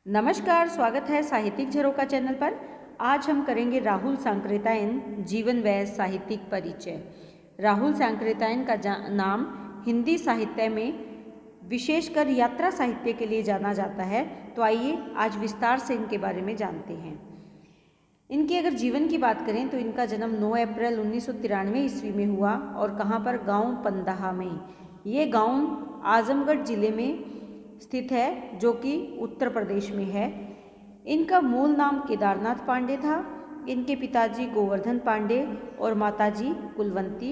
नमस्कार, स्वागत है साहित्यिक झरोखा चैनल पर। आज हम करेंगे राहुल सांकृत्यायन जीवन व साहित्यिक परिचय। राहुल सांकृत्यायन का नाम हिंदी साहित्य में विशेषकर यात्रा साहित्य के लिए जाना जाता है। तो आइए आज विस्तार से इनके बारे में जानते हैं। इनके अगर जीवन की बात करें तो इनका जन्म 9 अप्रैल 1993 ईस्वी में हुआ और कहाँ पर, गांव पंदाहा में। ये गांव आजमगढ़ जिले में स्थित है जो कि उत्तर प्रदेश में है। इनका मूल नाम केदारनाथ पांडे था। इनके पिताजी गोवर्धन पांडे और माताजी कुलवंती।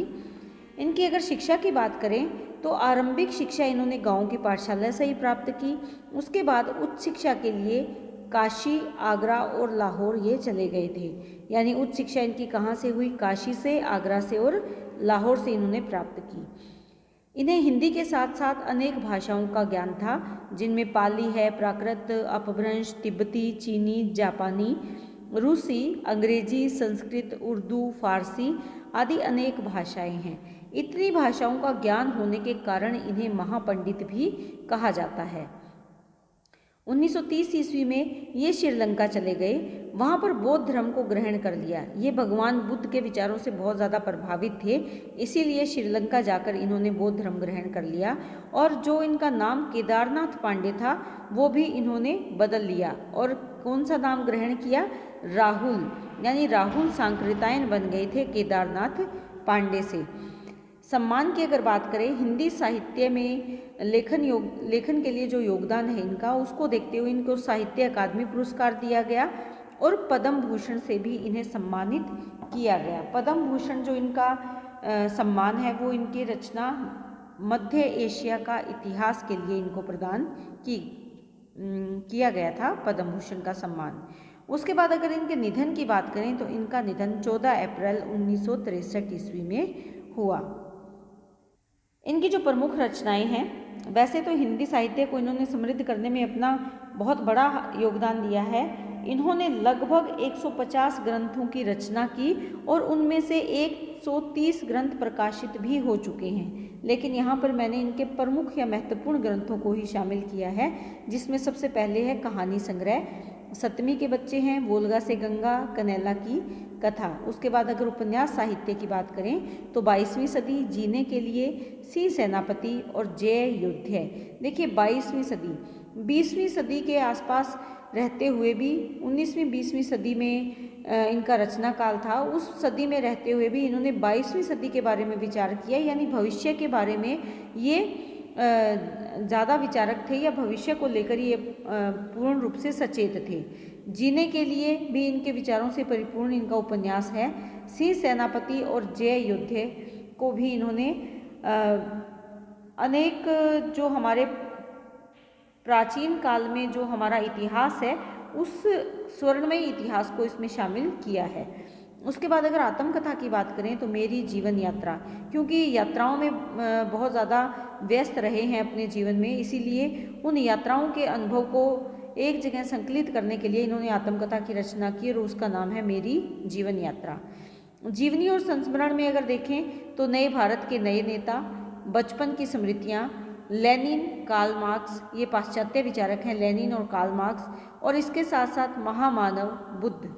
इनकी अगर शिक्षा की बात करें तो आरंभिक शिक्षा इन्होंने गांव की पाठशाला से ही प्राप्त की। उसके बाद उच्च शिक्षा के लिए काशी, आगरा और लाहौर ये चले गए थे। यानी उच्च शिक्षा इनकी कहाँ से हुई? काशी से, आगरा से और लाहौर से इन्होंने प्राप्त की। इन्हें हिंदी के साथ साथ अनेक भाषाओं का ज्ञान था, जिनमें पाली है, प्राकृत, अपभ्रंश, तिब्बती, चीनी, जापानी, रूसी, अंग्रेजी, संस्कृत, उर्दू, फारसी आदि अनेक भाषाएं हैं। इतनी भाषाओं का ज्ञान होने के कारण इन्हें महापंडित भी कहा जाता है। 1930 ईस्वी में ये श्रीलंका चले गए। वहाँ पर बौद्ध धर्म को ग्रहण कर लिया। ये भगवान बुद्ध के विचारों से बहुत ज़्यादा प्रभावित थे, इसीलिए श्रीलंका जाकर इन्होंने बौद्ध धर्म ग्रहण कर लिया। और जो इनका नाम केदारनाथ पांडे था वो भी इन्होंने बदल लिया। और कौन सा नाम ग्रहण किया? राहुल, यानी राहुल सांकृत्यायन बन गए थे केदारनाथ पांडे से। सम्मान की अगर बात करें, हिंदी साहित्य में लेखन के लिए जो योगदान है इनका, उसको देखते हुए इनको साहित्य अकादमी पुरस्कार दिया गया और पद्म भूषण से भी इन्हें सम्मानित किया गया। पद्म भूषण जो इनका सम्मान है वो इनकी रचना मध्य एशिया का इतिहास के लिए इनको प्रदान किया गया था, पद्म भूषण का सम्मान। उसके बाद अगर इनके निधन की बात करें तो इनका निधन 14 अप्रैल 1963 ईस्वी में हुआ। इनकी जो प्रमुख रचनाएं हैं, वैसे तो हिंदी साहित्य को इन्होंने समृद्ध करने में अपना बहुत बड़ा योगदान दिया है। इन्होंने लगभग 150 ग्रंथों की रचना की और उनमें से 130 ग्रंथ प्रकाशित भी हो चुके हैं। लेकिन यहाँ पर मैंने इनके प्रमुख या महत्वपूर्ण ग्रंथों को ही शामिल किया है, जिसमें सबसे पहले है कहानी संग्रह, सतमी के बच्चे हैं, वोल्गा से गंगा, कनैला की कथा। उसके बाद अगर उपन्यास साहित्य की बात करें तो 22वीं सदी, जीने के लिए, सी सेनापति और जय युद्ध है। देखिए 22वीं सदी, 20वीं सदी के आसपास रहते हुए भी 19वीं 20वीं सदी में इनका रचना काल था। उस सदी में रहते हुए भी इन्होंने 22वीं सदी के बारे में विचार किया, यानी भविष्य के बारे में ये ज़्यादा विचारक थे या भविष्य को लेकर ये पूर्ण रूप से सचेत थे। जीने के लिए भी इनके विचारों से परिपूर्ण इनका उपन्यास है। सी सेनापति और जय युद्ध को भी इन्होंने अनेक जो हमारे प्राचीन काल में जो हमारा इतिहास है उस स्वर्णमय इतिहास को इसमें शामिल किया है। उसके बाद अगर आत्मकथा की बात करें तो मेरी जीवन यात्रा, क्योंकि यात्राओं में बहुत ज़्यादा व्यस्त रहे हैं अपने जीवन में, इसीलिए उन यात्राओं के अनुभव को एक जगह संकलित करने के लिए इन्होंने आत्मकथा की रचना की और उसका नाम है मेरी जीवन यात्रा। जीवनी और संस्मरण में अगर देखें तो नए भारत के नए नेता, बचपन की स्मृतियाँ, लेनिन, कार्ल मार्क्स, ये पाश्चात्य विचारक हैं लेनिन और कार्ल मार्क्स। और इसके साथ साथ महामानव बुद्ध,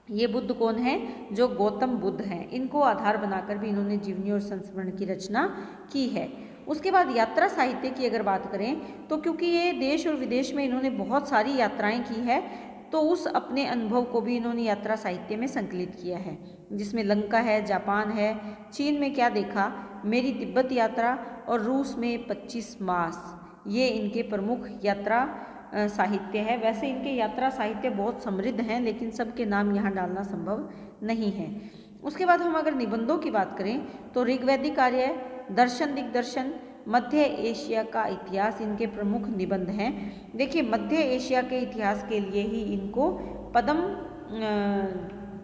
ये बुद्ध कौन है? जो गौतम बुद्ध हैं। इनको आधार बनाकर भी इन्होंने जीवनी और संस्मरण की रचना की है। उसके बाद यात्रा साहित्य की अगर बात करें तो क्योंकि ये देश और विदेश में इन्होंने बहुत सारी यात्राएं की है, तो उस अपने अनुभव को भी इन्होंने यात्रा साहित्य में संकलित किया है, जिसमें लंका है, जापान है, चीन में क्या देखा, मेरी तिब्बत यात्रा और रूस में 25 मास, ये इनके प्रमुख यात्रा साहित्य है। वैसे इनके यात्रा साहित्य बहुत समृद्ध हैं, लेकिन सबके नाम यहाँ डालना संभव नहीं है। उसके बाद हम अगर निबंधों की बात करें तो ऋग्वैदिक आर्य, दर्शन दिग्दर्शन, मध्य एशिया का इतिहास इनके प्रमुख निबंध हैं। देखिए मध्य एशिया के इतिहास के लिए ही इनको पद्म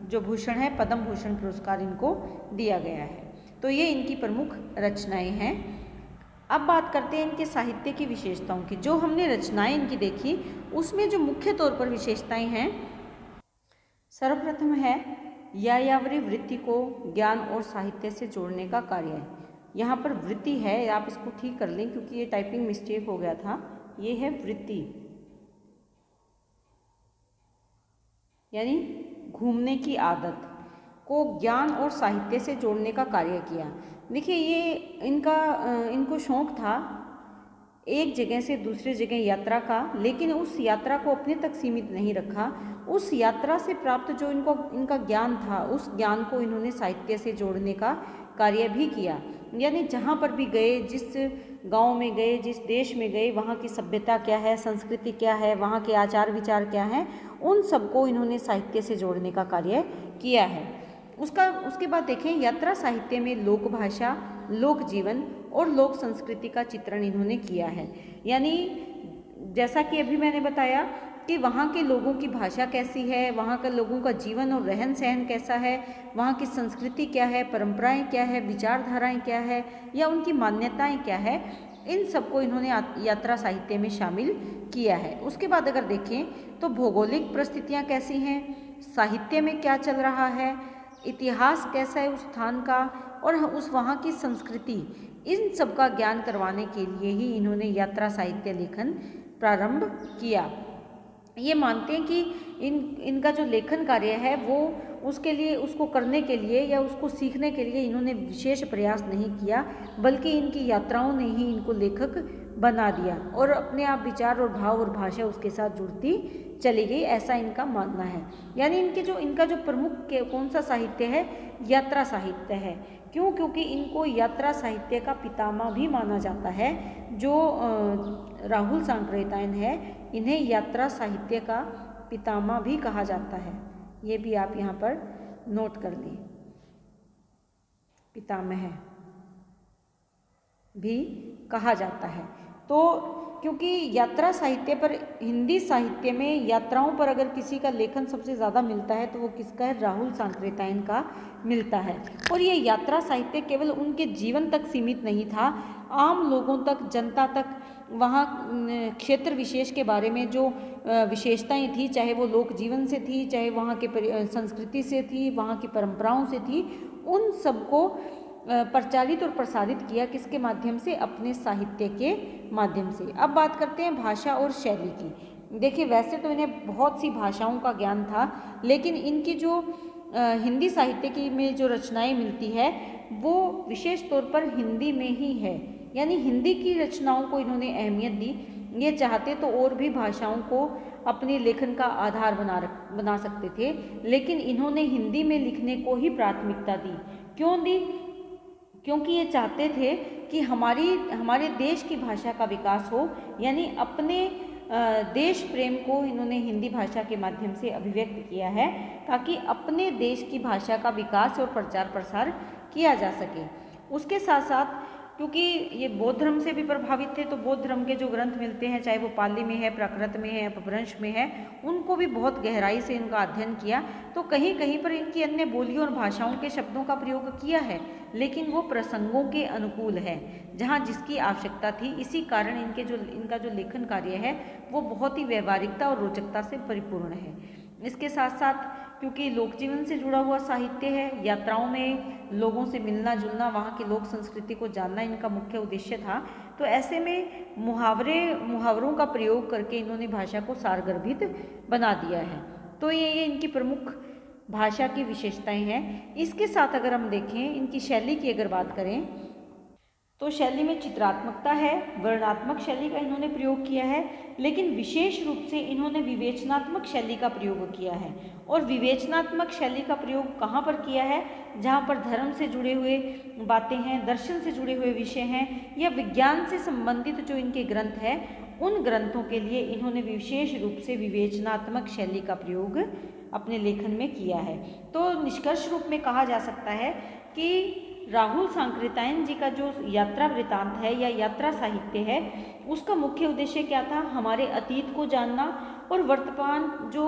जो भूषण है, पद्म भूषण पुरस्कार इनको दिया गया है। तो ये इनकी प्रमुख रचनाएं हैं। अब बात करते हैं इनके साहित्य की विशेषताओं की। जो हमने रचनाएं इनकी देखी उसमें जो मुख्य तौर पर विशेषताएं हैं, सर्वप्रथम है यायावरी वृत्ति को ज्ञान और साहित्य से जोड़ने का कार्य है। यहाँ पर वृत्ति है, आप इसको ठीक कर लें क्योंकि ये टाइपिंग मिस्टेक हो गया था। ये है वृत्ति, यानी घूमने की आदत को ज्ञान और साहित्य से जोड़ने का कार्य किया। देखिए ये इनको शौक़ था एक जगह से दूसरी जगह यात्रा का, लेकिन उस यात्रा को अपने तक सीमित नहीं रखा। उस यात्रा से प्राप्त जो इनका ज्ञान था, उस ज्ञान को इन्होंने साहित्य से जोड़ने का कार्य भी किया। यानी जहाँ पर भी गए, जिस गांव में गए, जिस देश में गए, वहाँ की सभ्यता क्या है, संस्कृति क्या है, वहाँ के आचार विचार क्या हैं, उन सबको इन्होंने साहित्य से जोड़ने का कार्य किया है। उसके बाद देखें, यात्रा साहित्य में लोक भाषा, लोक जीवन और लोक संस्कृति का चित्रण इन्होंने किया है। यानी जैसा कि अभी मैंने बताया कि वहाँ के लोगों की भाषा कैसी है, वहाँ के लोगों का जीवन और रहन सहन कैसा है, वहाँ की संस्कृति क्या है, परंपराएं क्या है, विचारधाराएं क्या है, या उनकी मान्यताएं क्या है, इन सबको इन्होंने यात्रा साहित्य में शामिल किया है। उसके बाद अगर देखें तो भौगोलिक परिस्थितियाँ कैसी हैं, साहित्य में क्या चल रहा है, इतिहास कैसा है उस स्थान का, और उस वहाँ की संस्कृति, इन सब का ज्ञान करवाने के लिए ही इन्होंने यात्रा साहित्य लेखन प्रारंभ किया। ये मानते हैं कि इनका जो लेखन कार्य है वो उसको करने के लिए या उसको सीखने के लिए इन्होंने विशेष प्रयास नहीं किया, बल्कि इनकी यात्राओं ने ही इनको लेखक बना दिया और अपने आप विचार और भाव और भाषा उसके साथ जुड़ती चली गई, ऐसा इनका मानना है। यानी इनका जो प्रमुख कौन सा साहित्य है, यात्रा साहित्य है। क्यों? क्योंकि इनको यात्रा साहित्य का पितामह भी माना जाता है। जो राहुल सांकृत्यायन है, इन्हें यात्रा साहित्य का पितामह भी कहा जाता है। ये भी आप यहाँ पर नोट कर लें, पितामह भी कहा जाता है। तो क्योंकि यात्रा साहित्य पर, हिंदी साहित्य में यात्राओं पर अगर किसी का लेखन सबसे ज़्यादा मिलता है तो वो किसका है? राहुल सांकृत्यायन का मिलता है। और ये यात्रा साहित्य केवल उनके जीवन तक सीमित नहीं था, आम लोगों तक, जनता तक, वहाँ क्षेत्र विशेष के बारे में जो विशेषताएं थी, चाहे वो लोक जीवन से थी, चाहे वहाँ के संस्कृति से थी, वहाँ की परंपराओं से थी, उन सबको प्रचारित और प्रसारित किया। किसके माध्यम से? अपने साहित्य के माध्यम से। अब बात करते हैं भाषा और शैली की। देखिए वैसे तो इन्हें बहुत सी भाषाओं का ज्ञान था, लेकिन इनकी जो हिंदी साहित्य की में जो रचनाएं मिलती है वो विशेष तौर पर हिंदी में ही है। यानी हिंदी की रचनाओं को इन्होंने अहमियत दी। ये चाहते तो और भी भाषाओं को अपने लेखन का आधार बना सकते थे, लेकिन इन्होंने हिंदी में लिखने को ही प्राथमिकता दी। क्यों दी? क्योंकि ये चाहते थे कि हमारे देश की भाषा का विकास हो। यानी अपने देश प्रेम को इन्होंने हिंदी भाषा के माध्यम से अभिव्यक्त किया है, ताकि अपने देश की भाषा का विकास और प्रचार प्रसार किया जा सके। उसके साथ साथ क्योंकि ये बौद्ध धर्म से भी प्रभावित थे, तो बौद्ध धर्म के जो ग्रंथ मिलते हैं, चाहे वो पाली में है, प्राकृत में है, अपभ्रंश में है, उनको भी बहुत गहराई से इनका अध्ययन किया। तो कहीं कहीं पर इनकी अन्य बोलियों और भाषाओं के शब्दों का प्रयोग किया है, लेकिन वो प्रसंगों के अनुकूल है, जहाँ जिसकी आवश्यकता थी। इसी कारण इनका जो लेखन कार्य है वो बहुत ही व्यवहारिकता और रोचकता से परिपूर्ण है। इसके साथ साथ क्योंकि लोक जीवन से जुड़ा हुआ साहित्य है, यात्राओं में लोगों से मिलना जुलना, वहाँ की लोक संस्कृति को जानना इनका मुख्य उद्देश्य था। तो ऐसे में मुहावरों का प्रयोग करके इन्होंने भाषा को सारगर्भित बना दिया है। तो ये इनकी प्रमुख भाषा की विशेषताएं हैं। इसके साथ अगर हम देखें इनकी शैली की अगर बात करें, तो शैली में चित्रात्मकता है, वर्णनात्मक शैली का इन्होंने प्रयोग किया है, लेकिन विशेष रूप से इन्होंने विवेचनात्मक शैली का प्रयोग किया है। और विवेचनात्मक शैली का प्रयोग कहाँ पर किया है? जहाँ पर धर्म से जुड़े हुए बातें हैं, दर्शन से जुड़े हुए विषय हैं, या विज्ञान से संबंधित जो इनके ग्रंथ हैं, उन ग्रंथों के लिए इन्होंने विशेष रूप से विवेचनात्मक शैली का प्रयोग अपने लेखन में किया है। तो निष्कर्ष रूप में कहा जा सकता है कि राहुल सांकृत्यायन जी का जो यात्रा वृतांत है या यात्रा साहित्य है, उसका मुख्य उद्देश्य क्या था? हमारे अतीत को जानना और वर्तमान जो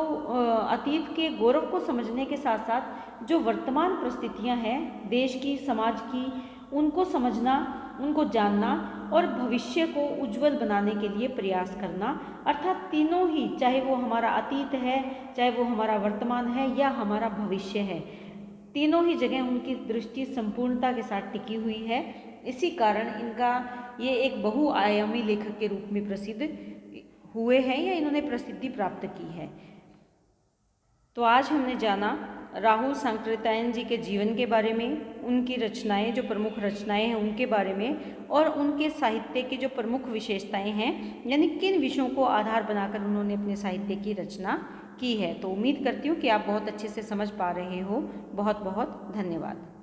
अतीत के गौरव को समझने के साथ साथ जो वर्तमान परिस्थितियां हैं देश की, समाज की, उनको समझना, उनको जानना और भविष्य को उज्जवल बनाने के लिए प्रयास करना। अर्थात तीनों ही, चाहे वो हमारा अतीत है, चाहे वो हमारा वर्तमान है या हमारा भविष्य है, तीनों ही जगह उनकी दृष्टि संपूर्णता के साथ टिकी हुई है। इसी कारण इनका ये एक बहुआयामी लेखक के रूप में प्रसिद्ध हुए हैं या इन्होंने प्रसिद्धि प्राप्त की है। तो आज हमने जाना राहुल सांकृत्यायन जी के जीवन के बारे में, उनकी रचनाएं, जो प्रमुख रचनाएं हैं उनके बारे में, और उनके साहित्य की जो प्रमुख विशेषताएं हैं, यानी किन विषयों को आधार बनाकर उन्होंने अपने साहित्य की रचना की है। तो उम्मीद करती हूँ कि आप बहुत अच्छे से समझ पा रहे हो। बहुत बहुत धन्यवाद।